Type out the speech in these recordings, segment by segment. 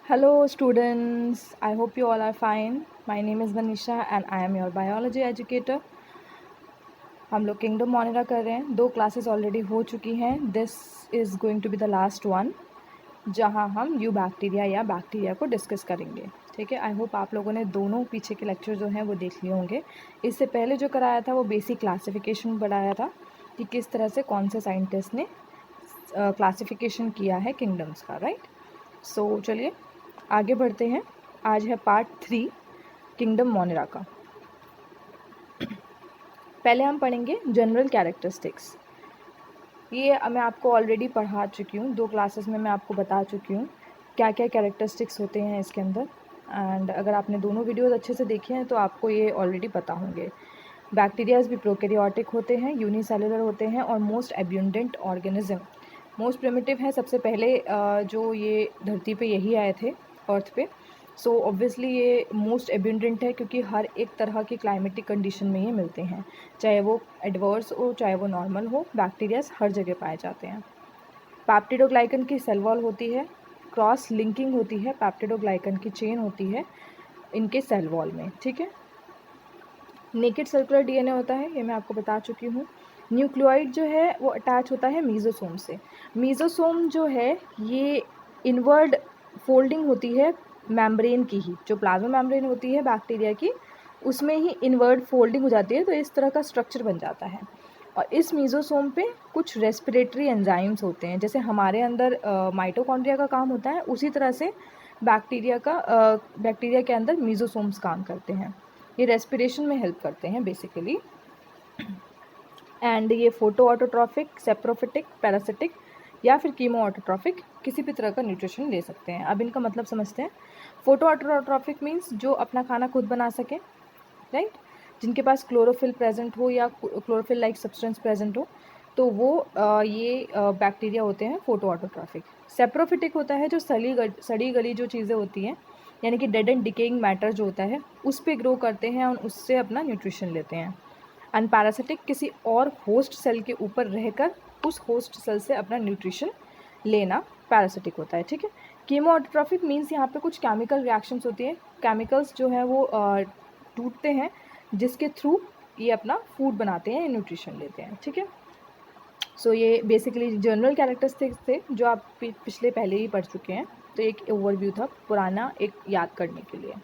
Hello students, I hope you all are fine. My name is Vanisha and I am your biology educator. हम लोग kingdom monitor कर रहे हैं। 2 classes already हो चुकी हैं। This is going to be the last one जहां हम यू बैक्टीरिया या बैक्टीरिया को डिस्कस करेंगे। ठीक है, आई होप आप लोगों ने दोनों पीछे के लेक्चर जो हैं वो देख लिए होंगे। इससे पहले जो कराया था वो बेसिक क्लासिफिकेशन बनाया था कि किस तरह से कौन से साइंटिस्ट ने क्लासिफिकेशन किया है किंगडम्स का, राइट। सो चलिए आगे बढ़ते हैं। आज है पार्ट 3 किंगडम मोनेरा का। पहले हम पढ़ेंगे जनरल कैरेक्टरिस्टिक्स। ये मैं आपको ऑलरेडी पढ़ा चुकी हूँ, 2 क्लासेस में मैं आपको बता चुकी हूँ क्या क्या कैरेक्टरिस्टिक्स होते हैं इसके अंदर। एंड अगर आपने दोनों वीडियोज़ अच्छे से देखे हैं तो आपको ये ऑलरेडी पता होंगे। बैक्टीरियाज भी प्रोकैरियोटिक होते हैं, यूनिसेलुलर होते हैं और मोस्ट एब्यूंडेंट ऑर्गेनिज्म। मोस्ट प्रिमिटिव है, सबसे पहले जो ये धरती पे यही आए थे अर्थ पे। सो ऑब्वियसली ये मोस्ट एब्यूंडेंट है क्योंकि हर एक तरह की क्लाइमेटिक कंडीशन में ये मिलते हैं, चाहे वो एडवर्स हो चाहे वो नॉर्मल हो, बैक्टीरियाज हर जगह पाए जाते हैं। पैप्टिडोग्लाइकन की सेल वॉल होती है, क्रॉस लिंकिंग होती है, पैप्टिडोग्लाइकन की चेन होती है इनके सेल वॉल में। ठीक है, नेकेड सर्कुलर डीएनए होता है, ये मैं आपको बता चुकी हूँ। न्यूक्लियोइड जो है वो अटैच होता है मीजोसोम से। मीजोसोम जो है ये इनवर्ड फोल्डिंग होती है मेम्ब्रेन की ही, जो प्लाज्मा मेम्ब्रेन होती है बैक्टीरिया की उसमें ही इनवर्ड फोल्डिंग हो जाती है, तो इस तरह का स्ट्रक्चर बन जाता है। और इस मीजोसोम पे कुछ रेस्पिरेटरी एंजाइम्स होते हैं, जैसे हमारे अंदर माइटोकॉन्ड्रिया का काम होता है, उसी तरह से बैक्टीरिया के अंदर मीजोसोम्स काम करते हैं। ये रेस्पिरेशन में हेल्प करते हैं बेसिकली। एंड ये फोटो ऑटोट्रॉफिक, सेप्रोफिटिक, पैरासिटिक या फिर कीमो ऑटोट्रॉफिक किसी भी तरह का न्यूट्रिशन ले सकते हैं। अब इनका मतलब समझते हैं। फोटो ऑटोट्रॉफिक मीन्स जो अपना खाना खुद बना सके, राइट, जिनके पास क्लोरोफिल प्रेजेंट हो या क्लोरोफिल लाइक सब्सटेंस प्रेजेंट हो, तो वो ये बैक्टीरिया होते हैं फोटो ऑटोट्रॉफिक। सेप्रोफिटिक होता है जो सड़ी गली जो चीज़ें होती हैं, यानी कि डेड एंड डिकेइंग मैटर जो होता है उस पे ग्रो करते हैं और उससे अपना न्यूट्रिशन लेते हैं। एंड पैरासिटिक किसी और होस्ट सेल के ऊपर रहकर उस होस्ट सेल से अपना न्यूट्रिशन लेना पैरासिटिक होता है। ठीक है, कीमो ऑटोट्रॉफिक मीन्स यहाँ पे कुछ केमिकल रिएक्शंस होती है, केमिकल्स जो है वो टूटते हैं जिसके थ्रू ये अपना फूड बनाते हैं, न्यूट्रिशन लेते हैं। ठीक है, सो ये बेसिकली जनरल कैरेक्टरिस्टिक्स थे जो आप पिछले पहले ही पढ़ चुके हैं, तो एक ओवरव्यू था पुराना एक याद करने के लिए।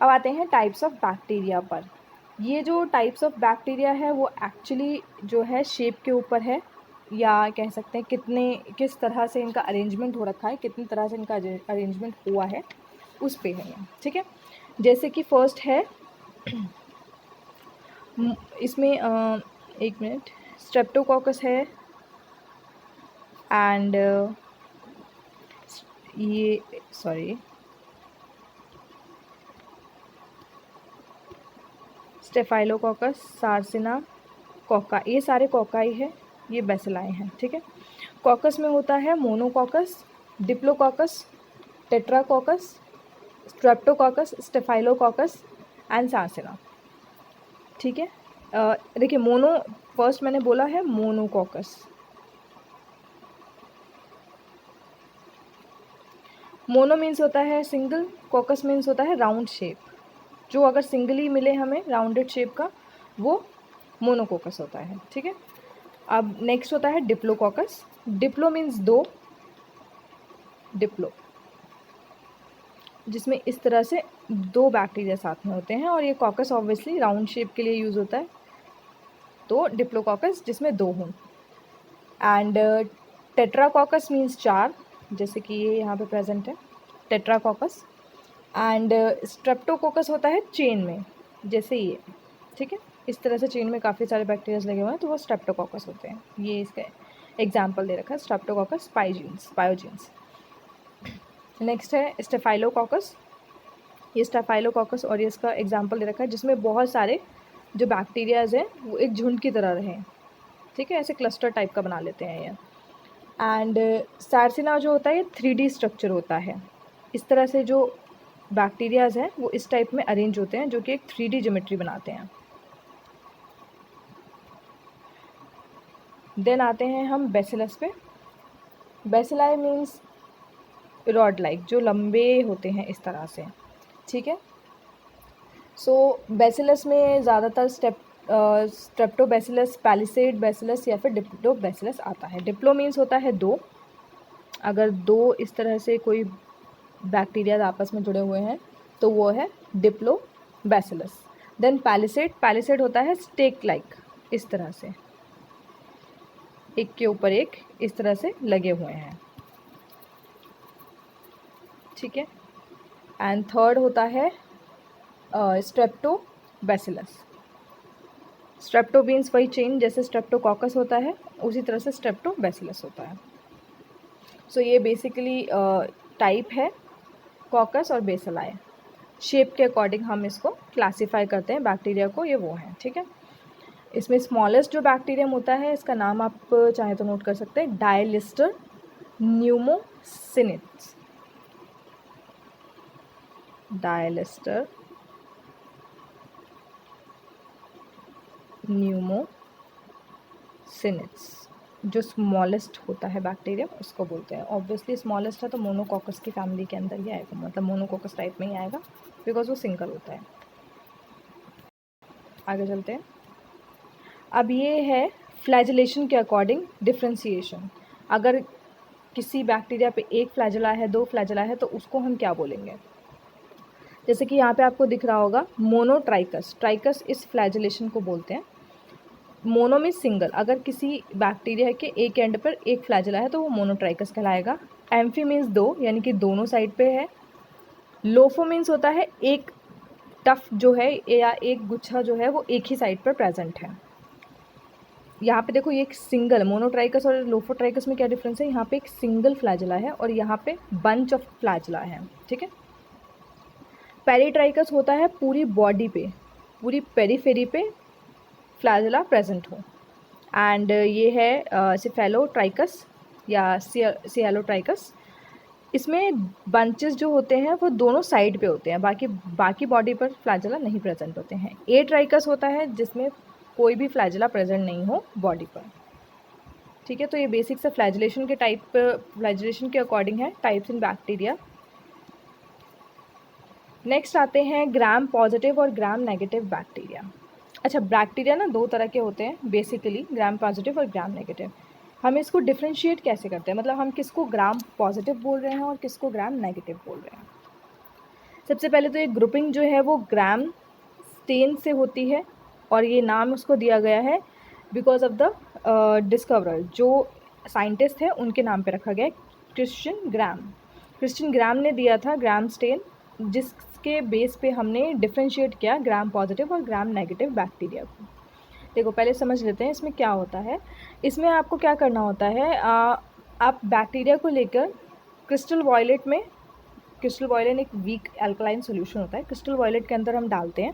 अब आते हैं टाइप्स ऑफ बैक्टीरिया पर। ये जो टाइप्स ऑफ बैक्टीरिया है वो एक्चुअली जो है शेप के ऊपर है, या कह सकते हैं किस तरह से इनका अरेंजमेंट हो रखा है, कितनी तरह से इनका अरेंजमेंट हुआ है उस पे है ये। ठीक है, जैसे कि फर्स्ट है इसमें एक मिनट, स्ट्रेप्टोकोकस है एंड ये सॉरी स्टेफाइलोकोकस, सार्सिना, कोका, ये सारे कोकाई है, ये बेसिलाई हैं। ठीक है, कॉकस में होता है monococcus, diplococcus, tetracoccus, streptococcus, staphylococcus and sarcina. ठीक है, देखिए मोनो फर्स्ट मैंने बोला है मोनोकोकस। मोनो मीन्स होता है सिंगल, कोकस मीन्स होता है राउंड शेप, जो अगर सिंगली मिले हमें राउंडेड शेप का वो मोनोकोकस होता है। ठीक है, अब नेक्स्ट होता है डिप्लोकोकस। डिप्लो मीन्स 2, डिप्लो जिसमें इस तरह से 2 बैक्टीरिया साथ में होते हैं, और ये कॉकस ऑब्वियसली राउंड शेप के लिए यूज़ होता है, तो डिप्लोकोकस जिसमें 2 हों। एंड टेट्राकोकस मीन्स 4, जैसे कि ये यहाँ पे प्रेजेंट है टेट्राकोकस। एंड स्ट्रेप्टोकोकस होता है चेन में, जैसे ये। ठीक है, इस तरह से चेन में काफ़ी सारे बैक्टीरियाज लगे हुए हैं तो वो स्ट्रेप्टोकोकस होते हैं। ये इसका एग्जाम्पल दे रखा है, स्ट्रेप्टोकोकस पायोजीन्स। नेक्स्ट है स्टेफाइलोकोकस। ये स्टेफाइलोकोकस और ये इसका एग्जाम्पल दे रखा है जिसमें बहुत सारे जो बैक्टीरियाज हैं वो एक झुंड की तरह रहें। ठीक है, ऐसे क्लस्टर टाइप का बना लेते हैं ये। एंड सार्सिना जो होता है ये 3D स्ट्रक्चर होता है। इस तरह से जो बैक्टीरियाज हैं वो इस टाइप में अरेंज होते हैं जो कि एक 3D ज्योमेट्री बनाते हैं। देन आते हैं हम बेसिलस पे। बेसिलाई मीन्स रॉड लाइक, जो लंबे होते हैं इस तरह से, ठीक है। सो बैसिलस में ज़्यादातर स्ट्रेप्टोबैसिलस, पैलिसेड बैसिलस या फिर डिप्लोबैसिलस आता है। डिप्लो मीन्स होता है दो, अगर दो इस तरह से कोई बैक्टीरिया आपस में जुड़े हुए हैं तो वो है डिप्लोबैसिलस। देन पैलिसेड, पैलिसेड होता है स्टेक लाइक, इस तरह से एक के ऊपर एक इस तरह से लगे हुए हैं, ठीक है। एंड थर्ड होता है स्ट्रेप्टोबैसिलस। स्ट्रेप्टोबीन्स वही चेन जैसे स्ट्रेप्टोकॉकस होता है, उसी तरह से स्ट्रेप्टोबैसिलस होता है। सो ये बेसिकली टाइप है कॉकस और बेसिलाई। शेप के अकॉर्डिंग हम इसको क्लासीफाई करते हैं बैक्टीरिया को, ये वो है, ठीक है। इसमें स्मॉलेस्ट जो बैक्टीरियम होता है, इसका नाम आप चाहे तो नोट कर सकते हैं, डायलिस्टर न्यूमोसिनिट्स। डायलिस्टर न्यूमोसिनिट्स जो स्मॉलेस्ट होता है बैक्टीरियम उसको बोलते हैं। ऑब्वियसली स्मॉलेस्ट है तो मोनोकॉकस की फैमिली के अंदर ही आएगा, मतलब मोनोकॉकस टाइप में ही आएगा, बिकॉज वो सिंगल होता है। आगे चलते हैं। अब ये है फ्लैजिलेशन के अकॉर्डिंग डिफ्रेंशिएशन। अगर किसी बैक्टीरिया पे एक फ्लैजिला है, दो फ्लैजिला है, तो उसको हम क्या बोलेंगे। जैसे कि यहाँ पे आपको दिख रहा होगा मोनोट्राइकस, ट्राइकस इस फ्लैजिलेशन को बोलते हैं। मोनो में सिंगल, अगर किसी बैक्टीरिया के एक एंड पर एक फ्लैजिला है तो वो मोनोट्राइकस कहलाएगा। एम्फी मीन्स दो, यानी कि दोनों साइड पे है। लोफो मीन्स होता है एक टफ जो है या एक गुच्छा जो है वो एक ही साइड पर प्रेजेंट है। यहाँ पे देखो ये एक सिंगल, मोनोट्राइकस और लोफोट्राइकस में क्या डिफरेंस है, यहाँ पे एक सिंगल फ्लैजिला है और यहाँ पे बंच ऑफ फ्लैजिला है, ठीक है। पेरीट्राइकस होता है पूरी बॉडी पे, पूरी पेरीफेरी पे फ्लैजिला प्रेजेंट हो। एंड ये है सिफेलोट्राइकस या सियालोट्राइकस। इसमें बंचेस जो होते हैं वो दोनों साइड पे होते हैं, बाकी बॉडी पर फ्लैजिला नहीं प्रेजेंट होते हैं। ए ट्राइकस होता है जिसमें कोई भी फ्लैजिला प्रेजेंट नहीं हो बॉडी पर, ठीक है। तो ये बेसिक से फ्लैजिलेशन के टाइप, फ्लैजिलेशन के अकॉर्डिंग है टाइप्स इन बैक्टीरिया। नेक्स्ट आते हैं ग्राम पॉजिटिव और ग्राम नेगेटिव बैक्टीरिया। अच्छा, बैक्टीरिया ना दो तरह के होते हैं बेसिकली, ग्राम पॉजिटिव और ग्राम नेगेटिव। हम इसको डिफ्रेंशिएट कैसे करते हैं, मतलब हम किसको ग्राम पॉजिटिव बोल रहे हैं और किसको ग्राम नेगेटिव बोल रहे हैं। सबसे पहले तो ये ग्रुपिंग जो है वो ग्राम स्टेन से होती है और ये नाम उसको दिया गया है बिकॉज ऑफ द डिस्कवरर, जो साइंटिस्ट है उनके नाम पे रखा गया है, क्रिश्चियन ग्राम। क्रिश्चियन ग्राम ने दिया था ग्राम स्टेन, जिसके बेस पे हमने डिफ्रेंशिएट किया ग्राम पॉजिटिव और ग्राम नेगेटिव बैक्टीरिया को। देखो पहले समझ लेते हैं इसमें क्या होता है। इसमें आपको क्या करना होता है, आप बैक्टीरिया को लेकर क्रिस्टल वॉयलेट में, क्रिस्टल वॉयलेट एक वीक एल्कलाइन सोल्यूशन होता है, क्रिस्टल वॉयलेट के अंदर हम डालते हैं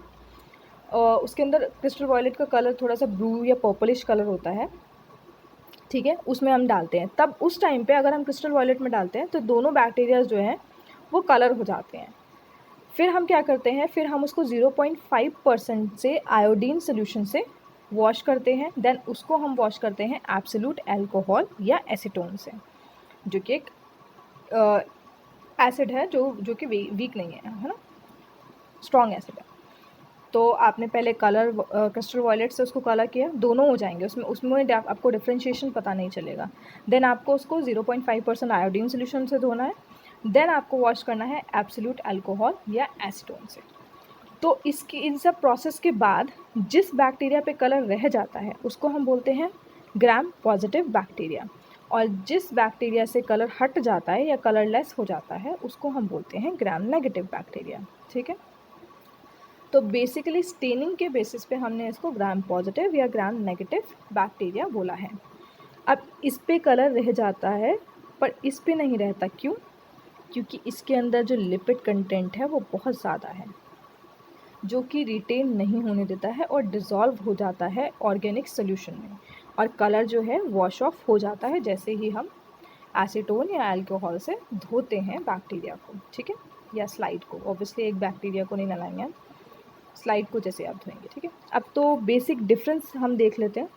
और उसके अंदर क्रिस्टल वॉयलेट का कलर थोड़ा सा ब्लू या पर्पलिश कलर होता है, ठीक है, उसमें हम डालते हैं। तब उस टाइम पे अगर हम क्रिस्टल वॉयलेट में डालते हैं तो दोनों बैक्टीरियाज जो हैं वो कलर हो जाते हैं। फिर हम क्या करते हैं, फिर हम उसको 0.5% से आयोडीन सोल्यूशन से वॉश करते हैं। देन उसको हम वॉश करते हैं एब्सोल्यूट अल्कोहल या एसीटोन से, जो कि एक एसिड है जो कि वीक नहीं है ना, स्ट्रॉन्ग एसिड है। तो आपने पहले कलर क्रिस्टल वॉयलेट से उसको कलर किया, दोनों हो जाएंगे, उसमें आपको डिफ्रेंशिएशन पता नहीं चलेगा। देन आपको उसको 0.5% आयोडीन सोल्यूशन से धोना है। देन आपको वॉश करना है एब्सोल्यूट अल्कोहल या एसीटोन से। तो इन सब प्रोसेस के बाद जिस बैक्टीरिया पे कलर रह जाता है उसको हम बोलते हैं ग्राम पॉजिटिव बैक्टीरिया, और जिस बैक्टीरिया से कलर हट जाता है या कलरलेस हो जाता है उसको हम बोलते हैं ग्राम नेगेटिव बैक्टीरिया, ठीक है। तो बेसिकली स्टेनिंग के बेसिस पे हमने इसको ग्राम पॉजिटिव या ग्राम नेगेटिव बैक्टीरिया बोला है। अब इस पे कलर रह जाता है पर इस पे नहीं रहता, क्यों? क्योंकि इसके अंदर जो लिपिड कंटेंट है वो बहुत ज़्यादा है, जो कि रिटेन नहीं होने देता है और डिज़ोल्व हो जाता है ऑर्गेनिक सोल्यूशन में, और कलर जो है वॉश ऑफ हो जाता है जैसे ही हम एसीटोन या अल्कोहल से धोते हैं बैक्टीरिया को, ठीक है, या स्लाइड को। ऑब्वियसली एक बैक्टीरिया को नहीं नहलाएंगे हम, स्लाइड को जैसे आप धोएंगे, ठीक है। अब तो बेसिक डिफरेंस हम देख लेते हैं।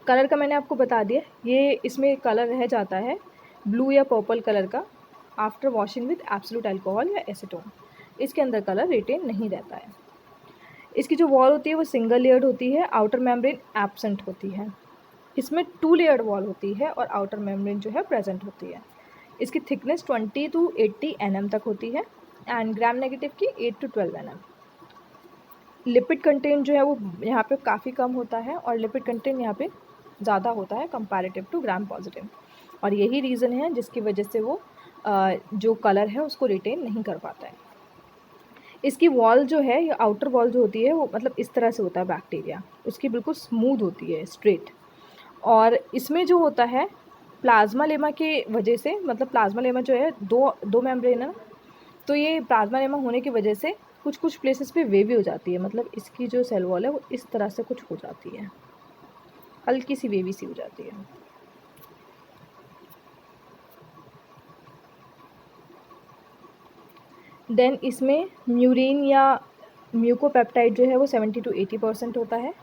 कलर का मैंने आपको बता दिया, ये इसमें कलर रह जाता है ब्लू या पर्पल कलर का, after washing with absolute alcohol या एसीटोन। इसके अंदर कलर रिटेन नहीं रहता है। इसकी जो वॉल होती है वो सिंगल लेयर्ड होती है, आउटर मेम्ब्रेन एब्सेंट होती है। इसमें 2 लेयर्ड वॉल होती है और आउटर मेम्ब्रेन जो है प्रेजेंट होती है। इसकी थिकनेस 20 to 80 nm तक होती है एंड ग्राम नेगेटिव की 8 to 12 nm। लिपिड कंटेंट जो है वो यहाँ पे काफ़ी कम होता है और लिपिड कंटेंट यहाँ पे ज़्यादा होता है कंपैरेटिव टू ग्राम पॉजिटिव, और यही रीज़न है जिसकी वजह से वो जो कलर है उसको रिटेन नहीं कर पाता है। इसकी वॉल जो है, या आउटर वॉल जो होती है वो मतलब इस तरह से होता है बैक्टीरिया, उसकी बिल्कुल स्मूथ होती है, स्ट्रेट। और इसमें जो होता है प्लाज्मा लेमा के वजह से, मतलब प्लाज्मा लेमा जो है दो मेम्ब्रेन है ना, तो ये प्लाज्मा लेमा होने की वजह से कुछ कुछ प्लेसेस पे वेवी हो जाती है, मतलब इसकी जो सेल वॉल है वो इस तरह से कुछ हो जाती है, हल्की सी वेवी सी हो जाती है। देन इसमें म्यूरिन या म्यूकोपेप्टाइड जो है वो 70 to 80% होता है।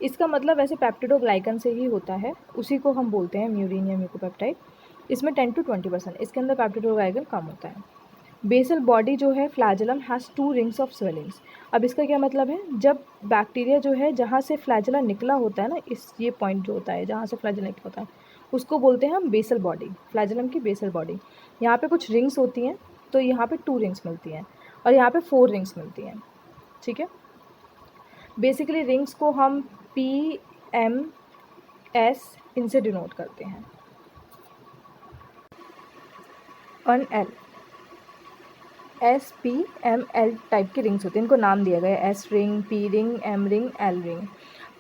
इसका मतलब वैसे पेप्टिडोग्लाइकन से ही होता है, उसी को हम बोलते हैं म्यूरिन या म्यूकोपेप्टाइड। इसमें 10 to 20%, इसके अंदर पेप्टिडोग्लाइकन कम होता है। बेसल बॉडी जो है flagellum has 2 rings of swellings. अब इसका क्या मतलब है, जब बैक्टीरिया जो है जहाँ से फ्लैजेला निकला होता है ना, ये पॉइंट जो होता है जहाँ से फ्लैजेला निकला होता है उसको बोलते हैं हम बेसल बॉडी, फ्लैजेलम की बेसल बॉडी। यहाँ पे कुछ रिंग्स होती हैं, तो यहाँ पे 2 रिंग्स मिलती हैं और यहाँ पे 4 रिंग्स मिलती हैं, ठीक है। बेसिकली रिंग्स को हम PMS इनसे डिनोट करते हैं, और SPML टाइप की रिंग्स होती हैं, इनको नाम दिया गया है S ring, P ring, M ring, L ring.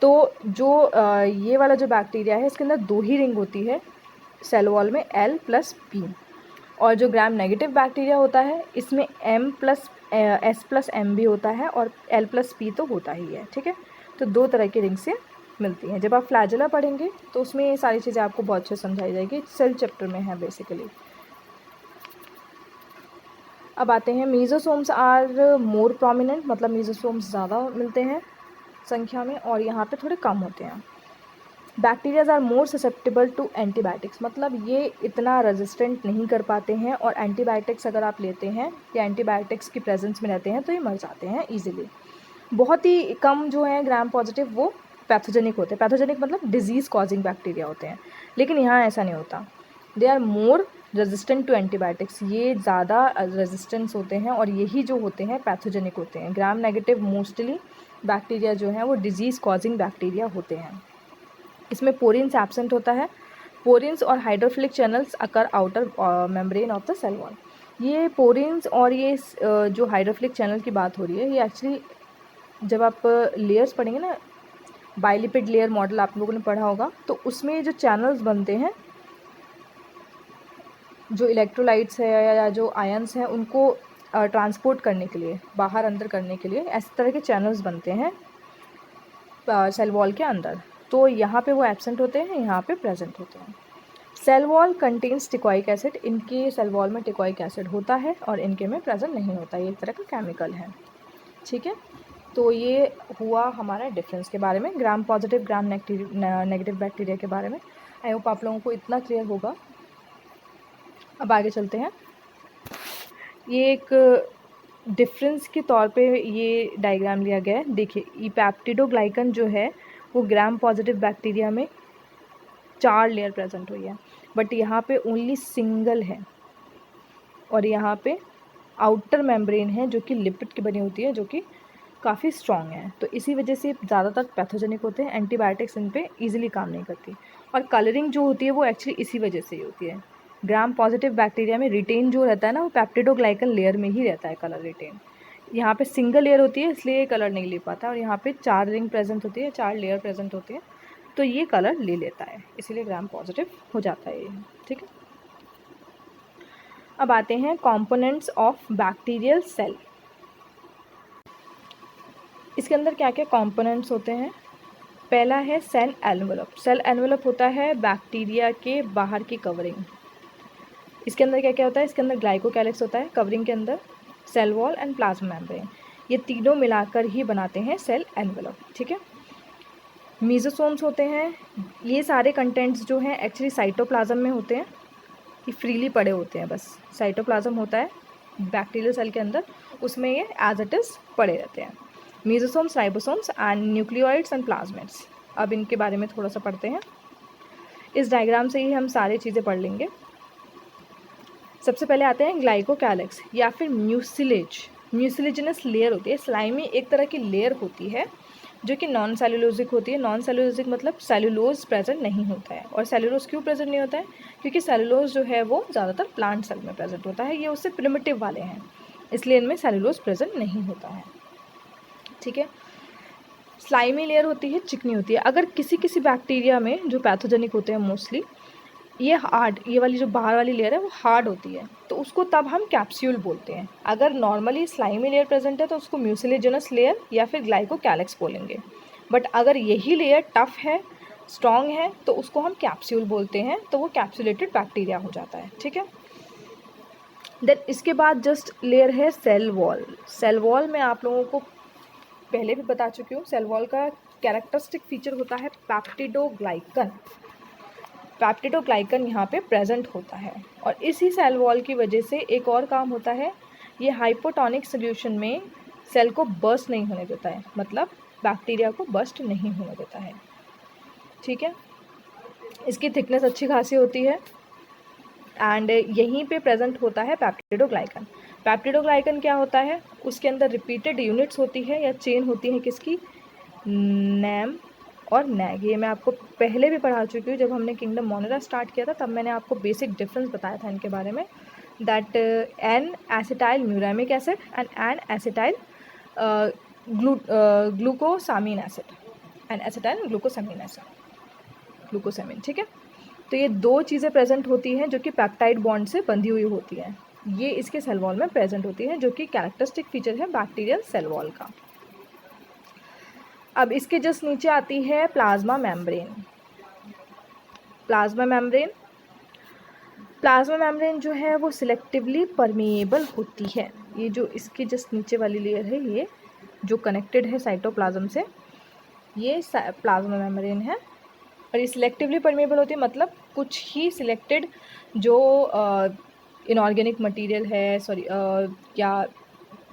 तो जो ये वाला जो बैक्टीरिया है इसके अंदर 2 ही रिंग होती है सेल वॉल में, L + P। और जो ग्राम नेगेटिव बैक्टीरिया होता है इसमें S + M भी होता है और L + P तो होता ही है, ठीक है। तो 2 तरह की रिंग से मिलती हैं। जब आप फ्लैजेला पढ़ेंगे तो उसमें ये सारी चीज़ें आपको बहुत अच्छे समझाई जाएगी, सेल चैप्टर में है बेसिकली। अब आते हैं मीजोसोम्स आर मोर प्रोमिनेंट, मतलब मीजोसोम्स ज़्यादा मिलते हैं संख्या में और यहाँ पे थोड़े कम होते हैं। Bacterias are more susceptible to antibiotics, मतलब ये इतना रेजिस्टेंट नहीं कर पाते हैं और एंटीबायोटिक्स अगर आप लेते हैं या एंटीबायोटिक्स की प्रेजेंस में रहते हैं तो ये मर जाते हैं ईजिली। बहुत ही कम जो है ग्राम पॉजिटिव वो पैथोजेनिक होते हैं, पैथोजेनिक मतलब डिजीज़ कॉजिंग बैक्टीरिया होते हैं, लेकिन यहाँ ऐसा नहीं होता। They are more resistant to antibiotics, ये ज़्यादा रेजिस्टेंस होते हैं और यही जो होते हैं पैथोजेनिक होते हैं। ग्राम नेगेटिव मोस्टली बैक्टीरिया जो हैं वो डिजीज़ कॉजिंग बैक्टीरिया होते हैं। इसमें पोरिन्स एब्सेंट होता है। पोरिन्स और hydrophilic channels occur outer membrane of the cell wall. ये पोरिन्स और ये जो हाइड्रोफिलिक चैनल की बात हो रही है, ये एक्चुअली जब आप लेयर्स पढ़ेंगे ना, बाइलिपिड लेयर मॉडल आप लोगों ने पढ़ा होगा, तो उसमें जो चैनल्स बनते हैं, जो इलेक्ट्रोलाइट्स है या जो आयन्स हैं उनको ट्रांसपोर्ट करने के लिए, बाहर अंदर करने के लिए इस तरह के चैनल्स बनते हैं सेल वॉल के अंदर। तो यहाँ पे वो एब्सेंट होते हैं, यहाँ पे प्रेजेंट होते हैं। सेल वॉल कंटेन्स टिकॉइक एसिड, इनके सेल वॉल में टिकॉइक एसिड होता है और इनके में प्रेजेंट नहीं होता, ये एक तरह का केमिकल है, ठीक है। तो ये हुआ हमारा डिफरेंस के बारे में, gram positive gram negative bacteria के बारे में। आई होप आप लोगों को इतना क्लियर होगा। अब आगे चलते हैं। ये एक डिफरेंस के तौर पे ये डायग्राम लिया गया है। देखिए, ये पेप्टिडोग्लाइकन जो है वो ग्राम पॉजिटिव बैक्टीरिया में 4 लेयर प्रेजेंट हुई है, बट यहाँ पे ओनली सिंगल है। और यहाँ पे आउटर मेम्ब्रेन है जो कि लिपिड की बनी होती है, जो कि काफ़ी स्ट्रॉन्ग है। तो इसी वजह से ज़्यादातर पैथोजेनिक होते हैं, एंटीबायोटिक्स इन पे ईजिली काम नहीं करती। और कलरिंग जो होती है वो एक्चुअली इसी वजह से ही होती है। ग्राम पॉजिटिव बैक्टीरिया में रिटेन जो रहता है ना, वो पेप्टिडोग्लाइकन लेयर में ही रहता है कलर रिटेन। यहाँ पे सिंगल लेयर होती है इसलिए ये कलर नहीं ले पाता, और यहाँ पे 4 रिंग प्रेजेंट होती है, 4 लेयर प्रेजेंट होती है, तो ये कलर ले लेता है, इसीलिए ग्राम पॉजिटिव हो जाता है ये, ठीक है। अब आते हैं कंपोनेंट्स ऑफ बैक्टीरियल सेल। इसके अंदर क्या क्या कंपोनेंट्स होते हैं। पहला है सेल एनवेलप। सेल एनवेलप होता है बैक्टीरिया के बाहर की कवरिंग। इसके अंदर क्या क्या होता है, इसके अंदर ग्लाइकोकैलिक्स होता है कवरिंग के अंदर, cell wall and plasma membrane, ये तीनों मिलाकर ही बनाते हैं सेल एनवेलप, ठीक है। मीजोसोम्स होते हैं, ये सारे कंटेंट्स जो हैं एक्चुअली साइटोप्लाज्म में होते हैं, ये फ्रीली पड़े होते हैं, बस साइटोप्लाज्म होता है बैक्टीरियल सेल के अंदर, उसमें ये एज इट इज़ पड़े रहते हैं। Mesosomes, ribosomes and nucleoids and plasmids. अब इनके बारे में थोड़ा सा पढ़ते हैं। इस डायग्राम से ही हम सारी चीज़ें पढ़ लेंगे। सबसे पहले आते हैं ग्लाइकोकैलिक्स या फिर म्यूसिलेज। म्यूसिलेजिनस लेयर होती है, स्लाइमी एक तरह की लेयर होती है जो कि नॉन सेलुलोजिक होती है। नॉन सेलुलोजिक मतलब सेलुलोज प्रेजेंट नहीं होता है। और सेलुलोज क्यों प्रेजेंट नहीं होता है? क्योंकि सेलुलोज जो है वो ज़्यादातर प्लांट सेल में प्रेजेंट होता है, ये उससे प्रिमिटिव वाले हैं, इसलिए इनमें सेलुलोज प्रेजेंट नहीं होता है। ठीक है। स्लाइमी लेयर होती है, चिकनी होती है। अगर किसी किसी बैक्टीरिया में जो पैथोजेनिक होते हैं मोस्टली, ये हार्ड, ये वाली जो बाहर वाली लेयर है वो हार्ड होती है, तो उसको तब हम कैप्सूल बोलते हैं। अगर नॉर्मली स्लाइमी लेयर प्रेजेंट है तो उसको म्यूसिलेजिनस लेयर या फिर ग्लाइकोकैलिक्स बोलेंगे। बट अगर यही लेयर टफ है, स्ट्रॉन्ग है, तो उसको हम कैप्सूल बोलते हैं, तो वो कैप्सुलेटेड बैक्टीरिया हो जाता है। ठीक है। देन इसके बाद जस्ट लेयर है सेल वॉल। सेल वॉल में आप लोगों को पहले भी बता चुकी हूँ, सेल वॉल का कैरेक्टरिस्टिक फीचर होता है पैप्टिडोग्लाइकन। पैप्टिडोग्लाइकन यहाँ पे प्रेजेंट होता है, और इसी सेल वॉल की वजह से एक और काम होता है, ये हाइपोटोनिक सोल्यूशन में सेल को बर्स्ट नहीं होने देता है, मतलब बैक्टीरिया को बर्स्ट नहीं होने देता है। ठीक है। इसकी थिकनेस अच्छी खासी होती है एंड यहीं पे प्रेजेंट होता है पैप्टिडोग्लाइकन। पैप्टिडोग्लाइकन क्या होता है? उसके अंदर रिपीटेड यूनिट्स होती है या चेन होती है किसकी? नैम और नैग। ये मैं आपको पहले भी पढ़ा चुकी हूँ, जब हमने किंगडम मोनेरा स्टार्ट किया था तब मैंने आपको बेसिक डिफरेंस बताया था इनके बारे में, that N acetyl muramic acid and N acetyl glucosamine acid, N acetyl glucosamine acid, glucosamine. ठीक है। तो ये दो चीज़ें प्रेजेंट होती हैं जो कि पेप्टाइड बॉन्ड से बंधी हुई होती हैं, ये इसके सेल वॉल में प्रेजेंट होती है, जो कि कैरेक्टरिस्टिक फीचर है बैक्टीरियल सेल वॉल का। अब इसके जस्ट नीचे आती है plasma membrane. Plasma membrane, plasma membrane जो है वो सिलेक्टिवली परमिएबल होती है। ये जो इसके जस्ट नीचे वाली लेयर है, ये जो कनेक्टेड है साइटोप्लाज्म से, ये प्लाज्मा मेम्ब्रेन है। और ये सिलेक्टिवली परमिएबल होती है, मतलब कुछ ही सिलेक्टेड जो इनऑर्गेनिक मटेरियल है, सॉरी क्या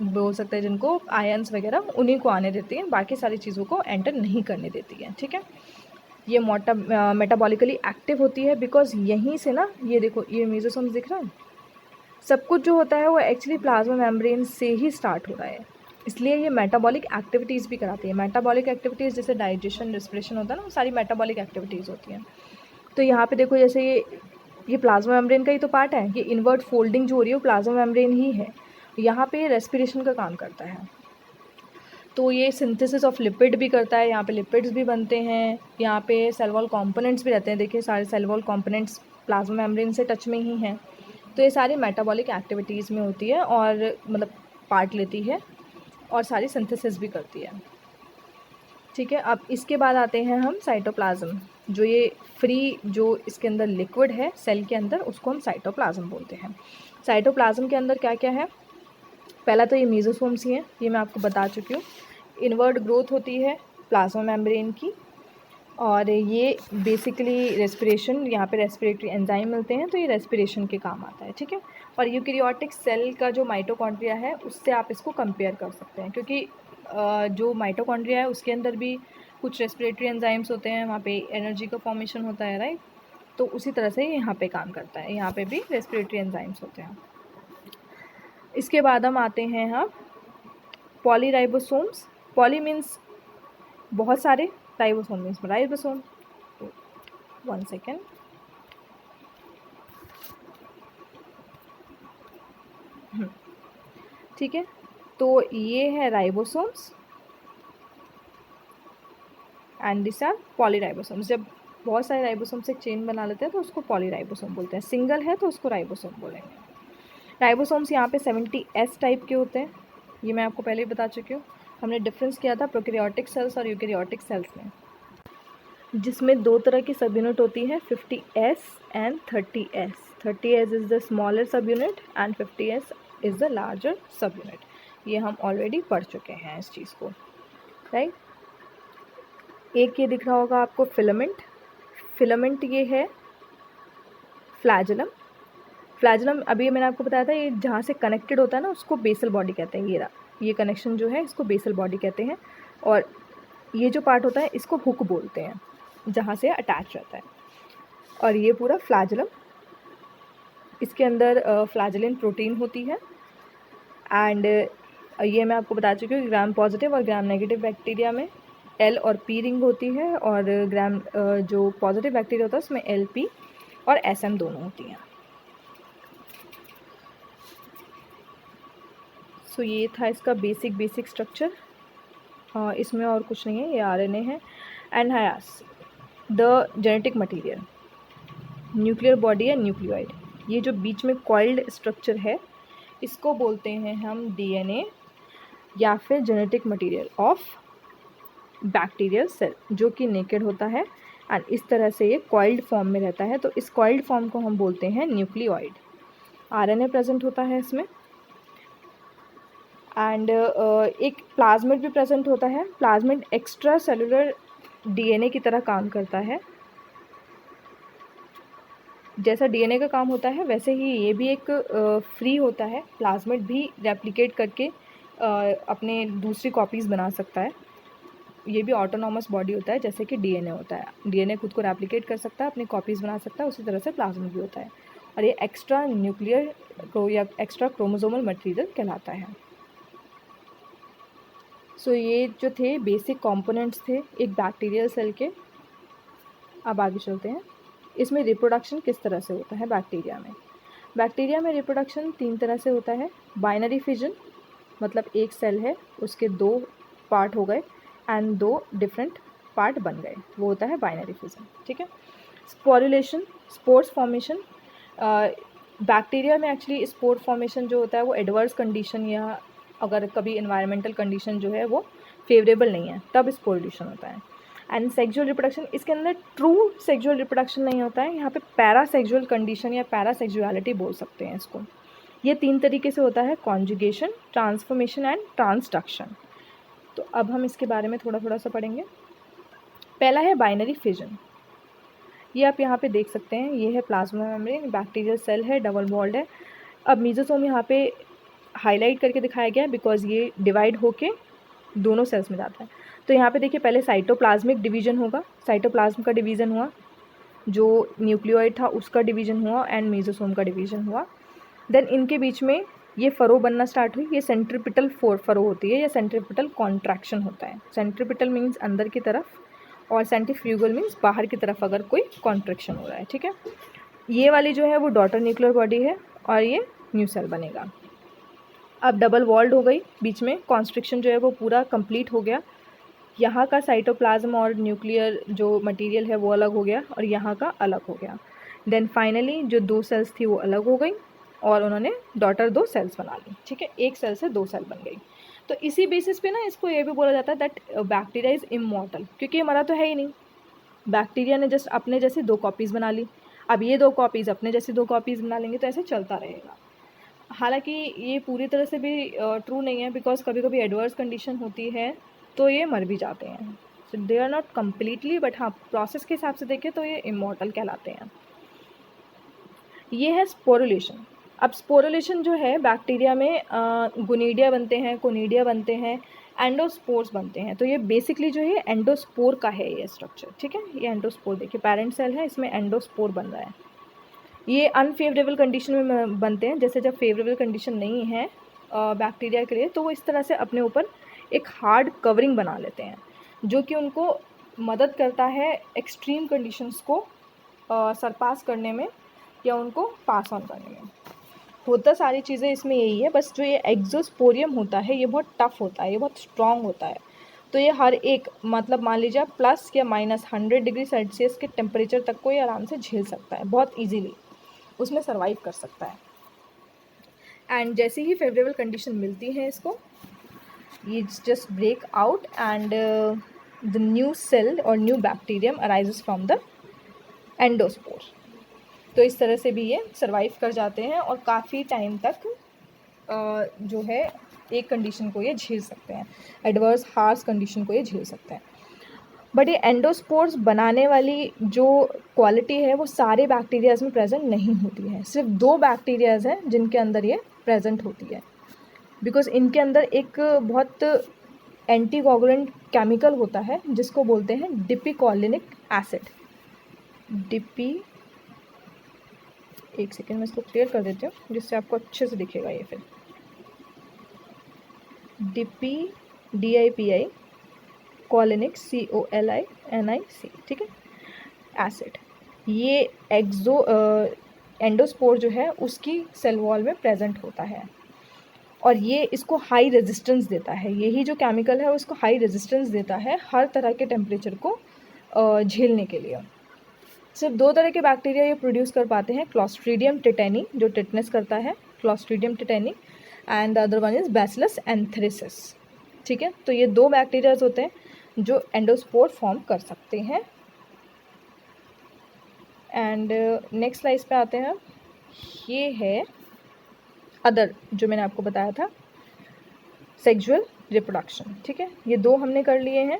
बोल सकते हैं, जिनको आयंस वगैरह, उन्हीं को आने देती हैं, बाकी सारी चीज़ों को एंटर नहीं करने देती है। ठीक है। ये मेटाबॉलिकली एक्टिव होती है, बिकॉज यहीं से ना, ये देखो ये मेसोसोम्स दिख रहा है, सब कुछ जो होता है वो एक्चुअली प्लाज्मा मेम्ब्रेन से ही स्टार्ट हो रहा है, इसलिए ये मेटाबॉलिक एक्टिविटीज़ भी कराती है। मेटाबॉलिक एक्टिविटीज़ जैसे डाइजेशन, रेस्पिरेशन होता है ना, वो सारी मेटाबॉलिक एक्टिविटीज़ होती हैं। तो यहाँ पे देखो, जैसे ये प्लाज्मा मेम्ब्रेन का ही तो पार्ट है, ये इनवर्ट फोल्डिंग जो हो रही है वो प्लाज्मा मेम्ब्रेन ही है। यहाँ पे रेस्पिरेशन का काम करता है, तो ये सिंथेसिस ऑफ लिपिड भी करता है, यहाँ पे लिपिड्स भी बनते हैं, यहाँ पे सेल वॉल कंपोनेंट्स भी रहते हैं। देखिए सारे cell wall components plasma membrane से टच में ही हैं। तो ये सारी मेटाबॉलिक एक्टिविटीज़ में होती है और मतलब पार्ट लेती है और सारी सिंथेसिस भी करती है। ठीक है। अब इसके बाद आते हैं हम साइटोप्लाज्म। जो ये फ्री, जो इसके अंदर लिक्विड है सेल के अंदर, उसको हम साइटोप्लाज्म बोलते हैं। साइटोप्लाज्म के अंदर क्या क्या है? पहला तो ये मेसोसोम्स ही हैं, ये मैं आपको बता चुकी हूँ। इनवर्ट ग्रोथ होती है प्लाज्मा मेम्ब्रेन की, और ये बेसिकली रेस्पिरेशन, यहाँ पे रेस्पिरेटरी एंजाइम मिलते हैं, तो ये रेस्पिरेशन के काम आता है। ठीक है। और यूकैरियोटिक सेल का जो माइटोकॉन्ड्रिया है, उससे आप इसको कंपेयर कर सकते हैं, क्योंकि जो माइटोकॉन्ड्रिया है उसके अंदर भी कुछ रेस्पिरेटरी एंजाइम्स होते हैं, वहाँ पे एनर्जी का फॉर्मेशन होता है, राइट। तो उसी तरह से यहाँ पे काम करता है, यहाँ पे भी रेस्पिरेटरी एंजाइम्स होते हैं। इसके बाद हम आते हैं हम पॉलीराइबोसोम्स। पॉली मीन्स बहुत सारे, राइबोसोम मीन्स राइबोसोम। 1 सेकेंड। ठीक है। तो ये है राइबोसोम्स एंड दिस आर पॉलीराइबोसोम्स। जब बहुत सारे राइबोसोम से एक चेन बना लेते हैं तो उसको पॉलीराइबोसोम बोलते हैं, सिंगल है तो उसको राइबोसोम बोलेंगे। राइबोसोम्स यहाँ पे 70S टाइप के होते हैं, ये मैं आपको पहले ही बता चुकी हूँ। हमने डिफरेंस किया था प्रोकैरियोटिक सेल्स और यूकैरियोटिक सेल्स में, जिसमें दो तरह की सब यूनिट होती है, 50S and 30S। 30S is the smaller सब unit and 50S is the larger सब यूनिट। ये हम ऑलरेडी पढ़ चुके हैं इस चीज़ को, राइट। एक ये दिख रहा होगा आपको फिलामेंट। फिलामेंट ये है फ्लैजेलम, फ्लैजलम अभी मैंने आपको बताया था, ये जहाँ से कनेक्टेड होता है ना उसको बेसल बॉडी कहते हैं। ये कनेक्शन जो है इसको बेसल बॉडी कहते हैं, और ये जो पार्ट होता है इसको हुक बोलते हैं, जहाँ से अटैच रहता है। और ये पूरा फ्लैजलम, इसके अंदर फ्लैजलिन प्रोटीन होती है। एंड ये मैं आपको बता चुकी हूँ, ग्राम पॉजिटिव और ग्राम नेगेटिव बैक्टीरिया में एल और पी रिंग होती है, और ग्राम जो पॉजिटिव बैक्टीरिया होता है उसमें एल पी और एस एम दोनों होती हैं। सो ये था इसका बेसिक स्ट्रक्चर। इसमें और कुछ नहीं है, ये आरएनए है। And has the genetic material, nuclear body है न्यूक्लियोइड। ये जो बीच में कॉइल्ड स्ट्रक्चर है इसको बोलते हैं हम डीएनए या फिर genetic material of bacterial cell, जो कि नेकेड होता है एंड इस तरह से ये कॉइल्ड फॉर्म में रहता है। तो इस कॉइल्ड फॉर्म को हम बोलते हैं न्यूक्लियोइड। आरएनए प्रेजेंट होता है इसमें, एंड एक प्लाज्मिड भी प्रेजेंट होता है। प्लाज्मिड एक्स्ट्रा सेलुलर डीएनए की तरह काम करता है। जैसा डीएनए का काम होता है वैसे ही ये भी एक फ्री होता है। प्लाज्मिड भी रेप्लिकेट करके अपने दूसरी कॉपीज़ बना सकता है। ये भी ऑटोनॉमस बॉडी होता है जैसे कि डीएनए होता है। डीएनए खुद को रेप्लिकेट कर सकता है, अपनी कॉपीज़ बना सकता है, उसी तरह से प्लाज्मिड भी होता है। और ये एक्स्ट्रा न्यूक्लियर या एक्स्ट्रा क्रोमोसोमल मटेरियल कहलाता है। सो ये जो थे बेसिक कंपोनेंट्स थे एक बैक्टीरियल सेल के। अब आगे चलते हैं, इसमें रिप्रोडक्शन किस तरह से होता है बैक्टीरिया में। बैक्टीरिया में रिप्रोडक्शन 3 तरह से होता है। बाइनरी फिजन, मतलब एक सेल है उसके 2 पार्ट हो गए एंड 2 डिफरेंट पार्ट बन गए, वो होता है बाइनरी फिजन। ठीक है। Sporulation, spores formation. बैक्टीरिया में एक्चुअली स्पोर फॉर्मेशन जो होता है वो एडवर्स कंडीशन या अगर कभी इन्वायरमेंटल कंडीशन जो है वो फेवरेबल नहीं है तब स्पोरुलेशन होता है। एंड सेक्सुअल रिप्रोडक्शन, इसके अंदर ट्रू सेक्सुअल रिप्रोडक्शन नहीं होता है, यहाँ पे पैरासेक्सुअल कंडीशन या पैरासेक्सुअलिटी बोल सकते हैं इसको। ये 3 तरीके से होता है, कॉन्जुगेशन, ट्रांसफॉर्मेशन एंड ट्रांसडक्शन। तो अब हम इसके बारे में थोड़ा सा पढ़ेंगे। पहला है बाइनरी फिजन। ये आप यहाँ पे देख सकते हैं, ये है प्लाज्मा मेम्ब्रेन, बैक्टीरियल सेल है, डबल वॉल्ड है। अब मीजोसोम यहाँ पे हाईलाइट करके दिखाया गया है बिकॉज ये डिवाइड होके दोनों सेल्स में जाता है। तो यहाँ पे देखिए पहले साइटोप्लाज्मिक डिवीजन होगा, साइटोप्लाज्म का डिवीज़न हुआ, जो न्यूक्लियोइड था उसका डिवीजन हुआ एंड मीजोसोम का डिवीजन हुआ। देन इनके बीच में ये फरो बनना स्टार्ट हुई। ये सेंट्रीपिटल फरो होती है या सेंट्रीपिटल कॉन्ट्रैक्शन होता है। सेंट्रीपिटल मीन्स अंदर की तरफ और सेंट्रीफ्यूगल मीन्स बाहर की तरफ अगर कोई कॉन्ट्रैक्शन हो रहा है। ठीक है। ये वाली जो है वो डॉटर न्यूक्लियर बॉडी है और ये न्यू सेल बनेगा। अब डबल वॉल्ड हो गई, बीच में कॉन्स्ट्रिक्शन जो है वो पूरा कंप्लीट हो गया। यहाँ का साइटोप्लाज्म और न्यूक्लियर जो मटेरियल है वो अलग हो गया और यहाँ का अलग हो गया। देन फाइनली जो 2 सेल्स थी वो अलग हो गई और उन्होंने डॉटर 2 सेल्स बना ली। ठीक है, एक सेल से 2 सेल बन गई। तो इसी बेसिस पे ना इसको ये भी बोला जाता है दैट बैक्टीरिया इज़ इमॉर्टल, क्योंकि ये मरा तो है ही नहीं। बैक्टीरिया ने जस्ट अपने जैसी 2 कॉपीज़ बना ली, अब ये 2 कॉपीज़ अपने जैसी 2 कॉपीज़ बना लेंगे, तो ऐसे चलता रहेगा। हालांकि ये पूरी तरह से भी ट्रू नहीं है बिकॉज कभी कभी एडवर्स कंडीशन होती है तो ये मर भी जाते हैं। So they are not completely, but हाँ प्रोसेस के हिसाब से देखें तो ये इमॉर्टल कहलाते हैं। ये है स्पोरुलेशन। अब स्पोरुलेशन जो है बैक्टीरिया में गुनीडिया बनते हैं, कोनीडिया बनते हैं, एंडोस्पोर्स बनते हैं। तो ये बेसिकली जो है एंडोस्पोर का है ये स्ट्रक्चर। ठीक है, ये एंडोस्पोर देखिए, पेरेंट सेल है, इसमें एंडोस्पोर बन रहा है। ये अनफेवरेबल कंडीशन में बनते हैं, जैसे जब फेवरेबल कंडीशन नहीं है बैक्टीरिया के लिए तो वो इस तरह से अपने ऊपर एक हार्ड कवरिंग बना लेते हैं जो कि उनको मदद करता है एक्सट्रीम कंडीशंस को सरपास करने में या उनको पास ऑन करने में। होता सारी चीज़ें इसमें यही है, बस जो ये एक्सोस्पोरियम होता है ये बहुत टफ होता है, ये बहुत स्ट्रॉन्ग होता है। तो ये हर एक मतलब मान लीजिए प्लस या -100 डिग्री सेल्सियस के टेम्परेचर तक को ये आराम से झेल सकता है, बहुत ईजीली उसमें सर्वाइव कर सकता है। एंड जैसे ही फेवरेबल कंडीशन मिलती है इसको, ये just break out and the new cell और new bacterium arises from the endospore. तो इस तरह से भी ये सर्वाइव कर जाते हैं और काफ़ी टाइम तक जो है एक कंडीशन को ये झेल सकते हैं, एडवर्स हार्श कंडीशन को ये झेल सकते हैं। बट ये एंडोस्पोर्स बनाने वाली जो क्वालिटी है वो सारे बैक्टीरियाज में प्रेजेंट नहीं होती है, सिर्फ 2 बैक्टीरियाज हैं जिनके अंदर ये प्रेजेंट होती है, बिकॉज इनके अंदर एक बहुत एंटीकोगुलेंट केमिकल होता है जिसको बोलते हैं डिपिकोलिनिक एसिड। एक सेकेंड मैं इसको क्लियर कर देती हूँ जिससे आपको अच्छे से दिखेगा ये। फिर DIPI कोलिनिक COLINIC, ठीक है, एसिड। ये एंडोस्पोर जो है उसकी सेल वॉल में प्रेजेंट होता है और ये इसको हाई रेजिस्टेंस देता है। यही जो केमिकल है उसको हाई रेजिस्टेंस देता है हर तरह के टेम्परेचर को झेलने के लिए। सिर्फ 2 तरह के बैक्टीरिया ये प्रोड्यूस कर पाते हैं, क्लॉस्ट्रीडियम टिटेनी जो टिटनेस करता है, Clostridium tetani, and the other one is Bacillus anthracis, ठीक है। तो ये 2 बैक्टीरियाज होते हैं जो एंडोस्पोर फॉर्म कर सकते हैं। एंड नेक्स्ट स्लाइड पे आते हैं, ये है अदर जो मैंने आपको बताया था, सेक्सुअल रिप्रोडक्शन, ठीक है। ये 2 हमने कर लिए हैं,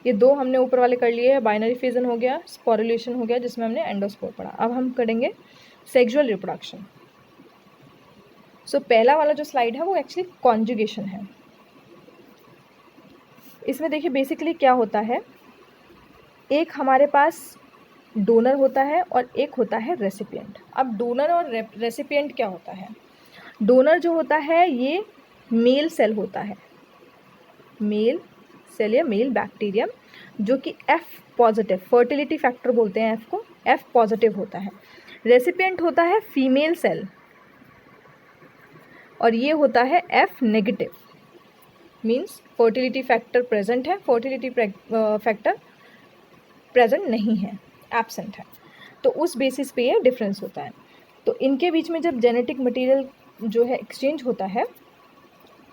ये 2 हमने ऊपर वाले कर लिए हैं, बाइनरी फिजन हो गया, स्पोरुलेशन हो गया जिसमें हमने एंडोस्पोर पढ़ा। अब हम करेंगे सेक्सुअल रिप्रोडक्शन। सो पहला वाला जो स्लाइड है वो एक्चुअली कॉन्जुगेशन है। इसमें देखिए बेसिकली क्या होता है, एक हमारे पास डोनर होता है और एक होता है रेसिपिएंट। अब डोनर और रेसिपिएंट क्या होता है, डोनर जो होता है ये मेल सेल होता है, मेल सेल या मेल बैक्टीरियम जो कि F पॉजिटिव, फर्टिलिटी फैक्टर बोलते हैं F को, F पॉजिटिव होता है। रेसिपिएंट होता है फीमेल सेल और ये होता है F negative, means fertility factor present है, फर्टिलिटी फैक्टर प्रेजेंट नहीं है, एब्सेंट है। तो उस बेसिस पे ये डिफरेंस होता है। तो इनके बीच में जब जेनेटिक मटेरियल जो है एक्सचेंज होता है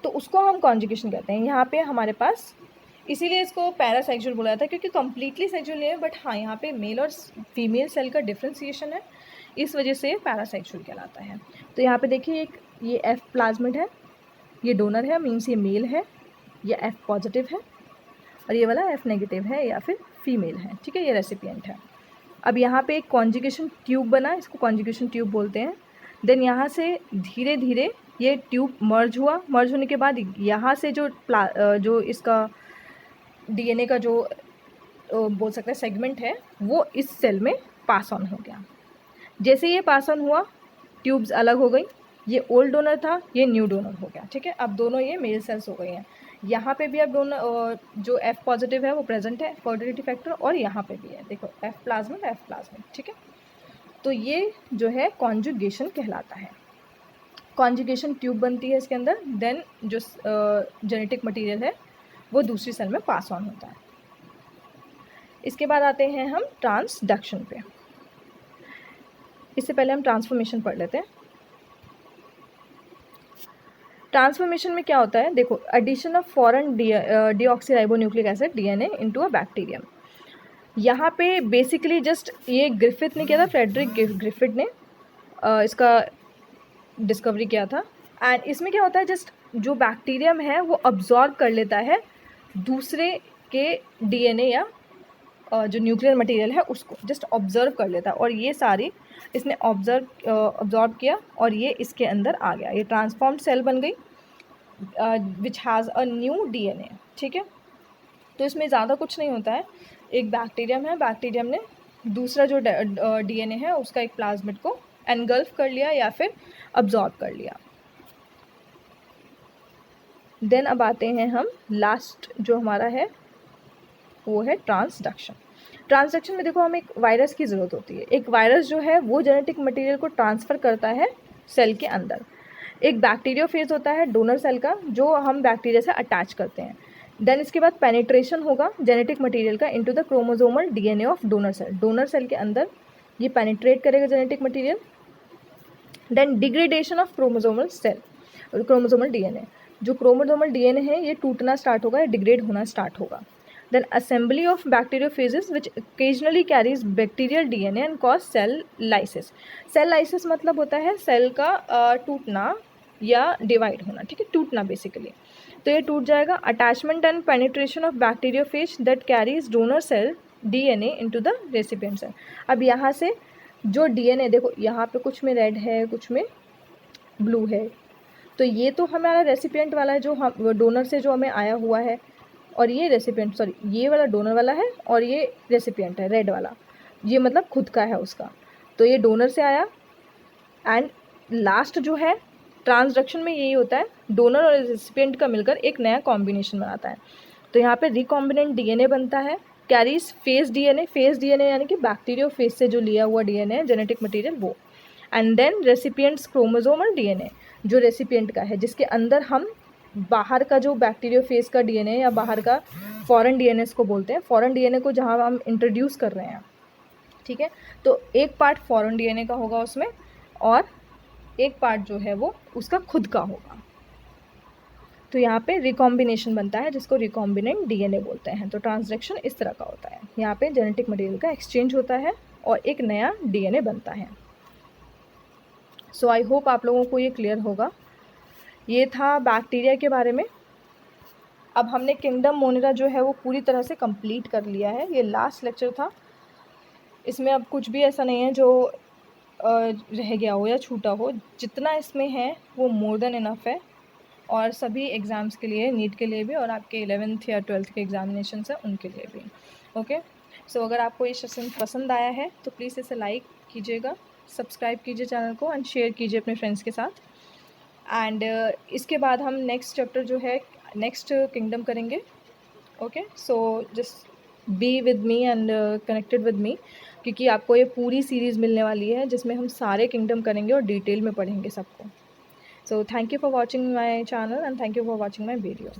तो उसको हम कॉन्जुगेशन कहते हैं। यहाँ पे हमारे पास, इसीलिए इसको पैरासेक्सुअल बोला जाता है क्योंकि कम्प्लीटली सेक्सुअल नहीं है, बट हाँ यहाँ पे मेल और फीमेल सेल का डिफ्रेंसिएशन है, इस वजह से पैरासेक्सुअल कहलाता है। तो यहाँ पे देखिए ये F प्लाज्मिड है, ये डोनर है, मीन्स ये मेल है, ये F पॉजिटिव है, और ये वाला F नेगेटिव है या फिर फीमेल है, ठीक है, ये रेसिपिएंट है। अब यहाँ पे एक कॉन्जुगेशन ट्यूब बना, इसको कॉन्जुगेशन ट्यूब बोलते हैं। देन यहाँ से धीरे धीरे ये ट्यूब मर्ज हुआ, मर्ज होने के बाद यहाँ से जो इसका DNA का जो बोल सकते हैं सेगमेंट है वो इस सेल में पास ऑन हो गया। जैसे ये पास ऑन हुआ ट्यूब्स अलग हो गई, ये ओल्ड डोनर था, ये न्यू डोनर हो गया, ठीक है। अब दोनों ये मेल सेल्स हो गई हैं। यहाँ पे भी अब डोनर जो F पॉजिटिव है वो प्रेजेंट है, फर्टिलिटी फैक्टर, और यहाँ पे भी है, देखो F प्लाज्मिड, ठीक है। तो ये जो है कॉन्जुगेशन कहलाता है। कॉन्जुगेशन ट्यूब बनती है इसके अंदर, देन जो जेनेटिक मटेरियल है वो दूसरी सेल में पास ऑन होता है। इसके बाद आते हैं हम ट्रांसडक्शन पे। इससे पहले हम ट्रांसफॉर्मेशन पढ़ लेते हैं। ट्रांसफॉर्मेशन में क्या होता है, देखो addition of foreign deoxyribonucleic acid DNA into a bacterium. यहाँ पे बेसिकली जस्ट ये ग्रिफिथ ने किया था, फ्रेडरिक ग्रिफिथ ने इसका डिस्कवरी किया था। एंड इसमें क्या होता है, जस्ट जो बैक्टीरियम है वो अब्जॉर्ब कर लेता है दूसरे के DNA या जो न्यूक्लियर मटेरियल है उसको जस्ट ऑब्जर्व कर लेता है, और ये सारी इसने ऑब्जॉर्ब किया और ये इसके अंदर आ गया, ये ट्रांसफॉर्म्ड सेल बन गई which has a new DNA, ठीक है। तो इसमें ज़्यादा कुछ नहीं होता है, एक बैक्टीरियम है, बैक्टीरियम ने दूसरा जो DNA है उसका एक प्लाज्मिड को एनगल्फ कर लिया या फिर अब्जॉर्ब कर लिया। देन अब आते हैं हम लास्ट जो हमारा है वो है ट्रांसडक्शन। ट्रांसडक्शन में देखो हमें एक वायरस की ज़रूरत होती है। एक वायरस जो है वो जेनेटिक मटेरियल को ट्रांसफ़र करता है सेल के अंदर। एक बैक्टीरियोफेज होता है डोनर सेल का जो हम बैक्टीरिया से अटैच करते हैं। देन इसके बाद पेनिट्रेशन होगा जेनेटिक मटेरियल का into the chromosomal DNA of donor cell. Donor cell के अंदर ये पेनिट्रेट करेगा genetic material. Then degradation of chromosomal cell, chromosomal DNA। जो क्रोमोसोमल DNA है ये टूटना स्टार्ट होगा या डिग्रेड होना स्टार्ट होगा। Then assembly of bacteriophages which occasionally carries bacterial DNA and cause cell lysis। Cell lysis मतलब होता है सेल का टूटना या डिवाइड होना, ठीक है, टूटना बेसिकली। तो ये टूट जाएगा। Attachment and penetration of bacteriophage that carries donor cell DNA into the recipient cell. अब यहाँ से जो डीएनए, देखो यहाँ पे कुछ में रेड है, कुछ में ब्लू है, तो ये तो हमारा रेसिपिएंट वाला है जो हम डोनर से जो हमें आया हुआ है, और ये रेसिपिएंट, सॉरी ये वाला डोनर वाला है और ये रेसिपिएंट है रेड वाला, ये मतलब खुद का है उसका। तो ये डोनर से आया एंड लास्ट जो है ट्रांसडक्शन में यही होता है, डोनर और रेसिपिएंट का मिलकर एक नया कॉम्बिनेशन बनाता है। तो यहाँ पे रिकॉम्बिनेंट डीएनए बनता है, carries face DNA, face DNA यानी कि बैक्टीरियोफेज से जो लिया हुआ डीएनए है जेनेटिक मटेरियल वो, एंड देन रेसिपिएंट्स क्रोमोसोम और डीएनए जो रेसिपिएंट का है, जिसके अंदर हम बाहर का जो बैक्टीरियोफेज का डीएनए या बाहर का फॉरेन डीएनए को बोलते हैं, फॉरेन डीएनए को जहाँ हम इंट्रोड्यूस कर रहे हैं, ठीक है। तो एक पार्ट फॉरेन डीएनए का होगा उसमें और एक पार्ट जो है वो उसका खुद का होगा। तो यहाँ पे रिकॉम्बिनेशन बनता है जिसको रिकॉम्बिनेंट डीएनए बोलते हैं। तो ट्रांसडक्शन इस तरह का होता है, यहाँ पे जेनेटिक मटेरियल का एक्सचेंज होता है और एक नया डीएनए बनता है। सो आई होप आप लोगों को ये क्लियर होगा। ये था बैक्टीरिया के बारे में। अब हमने किंगडम मोनेरा जो है वो पूरी तरह से कंप्लीट कर लिया है, ये लास्ट लेक्चर था। इसमें अब कुछ भी ऐसा नहीं है जो रह गया हो या छूटा हो, जितना इसमें है वो मोर देन इनफ है, और सभी एग्ज़ाम्स के लिए, नीट के लिए भी और आपके 11th या 12th के एग्जामिनेशन है उनके लिए भी। ओके, सो अगर आपको ये सेशन पसंद आया है तो प्लीज़ इसे लाइक कीजिएगा, सब्सक्राइब कीजिए चैनल को एंड शेयर कीजिए अपने फ्रेंड्स के साथ। एंड इसके बाद हम नेक्स्ट चैप्टर जो है नेक्स्ट किंगडम करेंगे। Okay, so just be with me and connected with me, क्योंकि आपको ये पूरी सीरीज़ मिलने वाली है जिसमें हम सारे किंगडम करेंगे और डिटेल में पढ़ेंगे सबको। So thank you for watching my channel and thank you for watching my video.